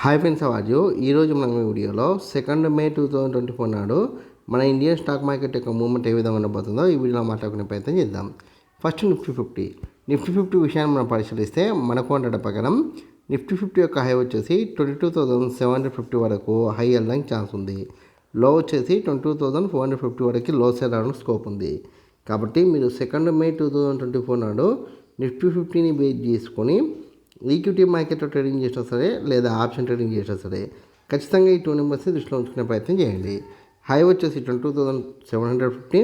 Hi friends, అవాజు ఈరోజు మనం ఈ వీడియోలో 2 మే 2024 నాడు మన ఇండియన్ స్టాక్ మార్కెట్ యొక్క మూవ్మెంట్ ఏ విధంగా ఉండబోతుందో ఈ వీడియోలో మాట్లాడుకునే ప్రయత్నం చేద్దాం. ఫస్ట్ నిఫ్టీ ఫిఫ్టీ విషయాన్ని మనం పరిశీలిస్తే మనకు ఉండడం ప్రకారం నిఫ్టీ ఫిఫ్టీ యొక్క హై వచ్చేసి 22,750 వరకు హై వెళ్ళడానికి ఛాన్స్ ఉంది. లో వచ్చేసి 22,450 వరకు లో సేల్ అవడానికి స్కోప్ ఉంది. కాబట్టి మీరు 2 మే 2024 నాడు నిఫ్టీ ఫిఫ్టీని బేస్ చేసుకొని ఈక్విటీ మార్కెట్లో ట్రేడింగ్ చేసినా సరే లేదా ఆప్షన్ ట్రేడింగ్ చేసినా సరే ఖచ్చితంగా ఈ 2 నెంబర్స్ని దృష్టిలో ఉంచుకునే ప్రయత్నం చేయండి. హై వచ్చేసి 22,750,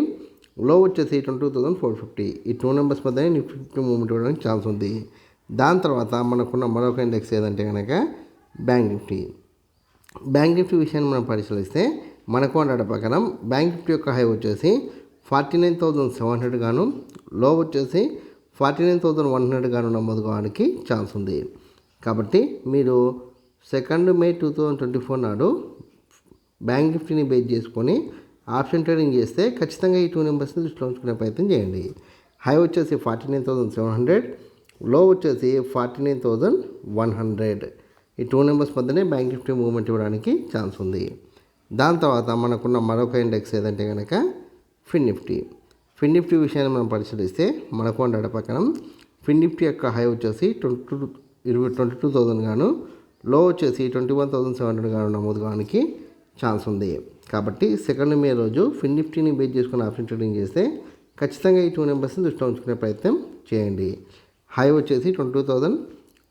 లో వచ్చేసి 22,450. ఈ 2 నెంబర్స్ మధ్యనే నిఫ్టీ ఫిఫ్టీ మూవ్మెంట్ ఇవ్వడానికి ఛాన్స్ ఉంది. దాని తర్వాత మనకున్న మరొక ఇండెక్స్ ఏదంటే కనుక బ్యాంక్ నిఫ్టీ విషయాన్ని మనం పరిశీలిస్తే మనకు ఉండడం ప్రకారం బ్యాంక్ నిఫ్టీ యొక్క హై వచ్చేసి 49,700 గాను, లో వచ్చేసి 49,100 గాను నమోదు కావడానికి ఛాన్స్ ఉంది. కాబట్టి మీరు 2 మే 2024 నాడు బ్యాంక్ నిఫ్టీని బేస్ చేసుకొని ఆప్షన్ ట్రేడింగ్ చేస్తే ఖచ్చితంగా ఈ 2 నెంబర్స్ని దృష్టిలో ఉంచుకునే ప్రయత్నం చేయండి. హై వచ్చేసి 49,700, లో వచ్చేసి 49,100. ఈ 2 నెంబర్స్ మధ్యనే బ్యాంక్ నిఫ్టీ మూవ్మెంట్ ఇవ్వడానికి ఛాన్స్ ఉంది. దాని తర్వాత మనకున్న మరొక ఇండెక్స్ ఏదంటే కనుక ఫిన్ నిఫ్టీ విషయాన్ని మనం పరిశీలిస్తే మనకు ఉండడం ప్రకారం ఫిన్ నిఫ్టీ యొక్క హై వచ్చేసి 22,000 గాను, లో వచ్చేసి 21,700 గాను నమోదు కావడానికి ఛాన్స్ ఉంది. కాబట్టి 2 మే రోజు ఫిన్ నిఫ్టీని బేస్ చేసుకుని ఆప్షన్ ట్రేడింగ్ చేస్తే ఖచ్చితంగా ఈ 2 నెంబర్స్ని దృష్టిలో ఉంచుకునే ప్రయత్నం చేయండి. హై వచ్చేసి 22,000,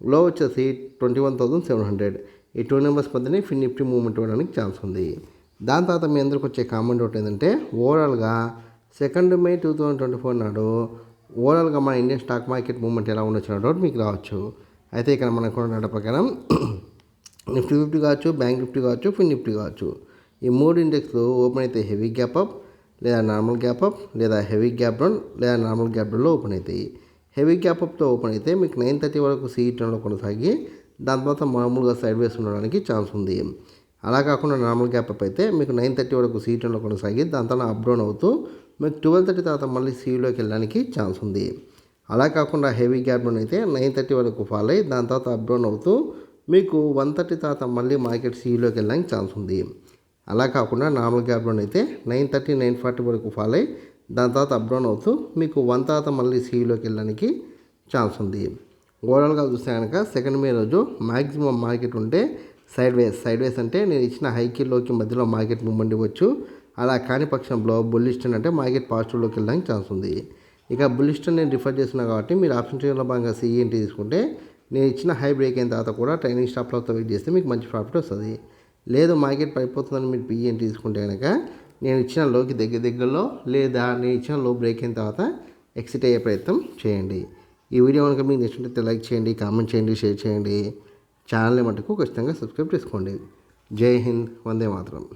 లో వచ్చేసి 21,700. ఈ 2 నెంబర్స్ మధ్యనే ఫిన్ నిఫ్టీ మూవ్మెంట్ ఇవ్వడానికి ఛాన్స్ ఉంది. దాని తర్వాత మీ అందరికి వచ్చే కామెంట్ ఒకటి ఏంటంటే ఓవరాల్గా 2 మే 2024 నాడు ఓవరాల్గా మన ఇండియన్ స్టాక్ మార్కెట్ మూవ్మెంట్ ఎలా ఉండొచ్చు డౌట్ మీకు రావచ్చు. అయితే ఇక్కడ మనకు ఉన్న ప్రకారం నిఫ్టీ ఫిఫ్టీ కావచ్చు, బ్యాంక్ నిఫ్టీ కావచ్చు, ఫిన్ నిఫ్టీ కావచ్చు, ఈ 3 ఇండెక్స్లు ఓపెన్ అయితే హెవీ గ్యాప్ అప్ లేదా నార్మల్ గ్యాప్ అప్ లేదా హెవీ గ్యాప్ డౌన్ లేదా నార్మల్ గ్యాప్ డౌన్లో ఓపెన్ అవుతాయి. హెవీ గ్యాప్ అప్తో ఓపెన్ అయితే మీకు 9:30 వరకు సీఈటన్లో కొనసాగి దాని తర్వాత మామూలుగా సైడ్ వేస్ ఉండడానికి ఛాన్స్ ఉంది. అలా కాకుండా నార్మల్ గ్యాప్ అప్ అయితే మీకు 9:30 వరకు సీఈటన్లో కొనసాగి దాని తర్వాత అప్ డౌన్ అవుతూ మీకు 12:30 తర్వాత మళ్ళీ సీలోకి వెళ్ళడానికి ఛాన్స్ ఉంది. అలా కాకుండా హెవీ గ్యాప్ డౌన్ అయితే 9:30 వరకు ఫాల్ అయ్యి దాని తర్వాత అప్ డౌన్ అవుతూ మీకు 1:30 తర్వాత మళ్ళీ మార్కెట్ సీలోకి వెళ్ళడానికి ఛాన్స్ ఉంది. అలా కాకుండా నార్మల్ గ్యాప్ డౌన్ అయితే 9:30, 9:40 వరకు ఫాల్ అయ్యి దాని తర్వాత అప్ డౌన్ అవుతూ మీకు 1 తర్వాత మళ్ళీ సీలోకి వెళ్ళడానికి ఛాన్స్ ఉంది. ఓవరాల్గా చూస్తే కనుక 2 మే రోజు మ్యాక్సిమం మార్కెట్ ఉంటే సైడ్ వేస్ అంటే నేను ఇచ్చిన హైకిల్లోకి మధ్యలో మార్కెట్ మూవ్మెంట్ ఇవ్వచ్చు. అలా కాని పక్షంలో బుల్లిష్ ట్రెండ్ అంటే మార్కెట్ పాజిటివ్లోకి వెళ్ళడానికి ఛాన్స్ ఉంది. ఇక బుల్లిష్ ట్రెండ్ నేను రిఫర్ చేస్తున్నా కాబట్టి మీరు ఆప్షన్ ట్రేడింగ్లో భాగంగా సిఈఎన్టీ తీసుకుంటే నేను ఇచ్చిన హై బ్రేక్ అయిన తర్వాత కూడా ట్రైనింగ్ స్టాప్ లాస్తో వెయిట్ చేస్తే మీకు మంచి ప్రాఫిట్ వస్తుంది. లేదు మార్కెట్ పడిపోతుందని మీరు పిఈఎన్టీ తీసుకుంటే కనుక నేను ఇచ్చిన లోకి దగ్గరలో లేదా నేను ఇచ్చిన లో బ్రేక్ అయిన తర్వాత ఎక్సిట్ అయ్యే ప్రయత్నం చేయండి. ఈ వీడియో కనుక మీకు నచ్చినట్లయితే లైక్ చేయండి, కామెంట్ చేయండి, షేర్ చేయండి. ఛానల్ని మటుకు ఖచ్చితంగా సబ్స్క్రైబ్ చేసుకోండి. జై హింద్, వందే మాతరం.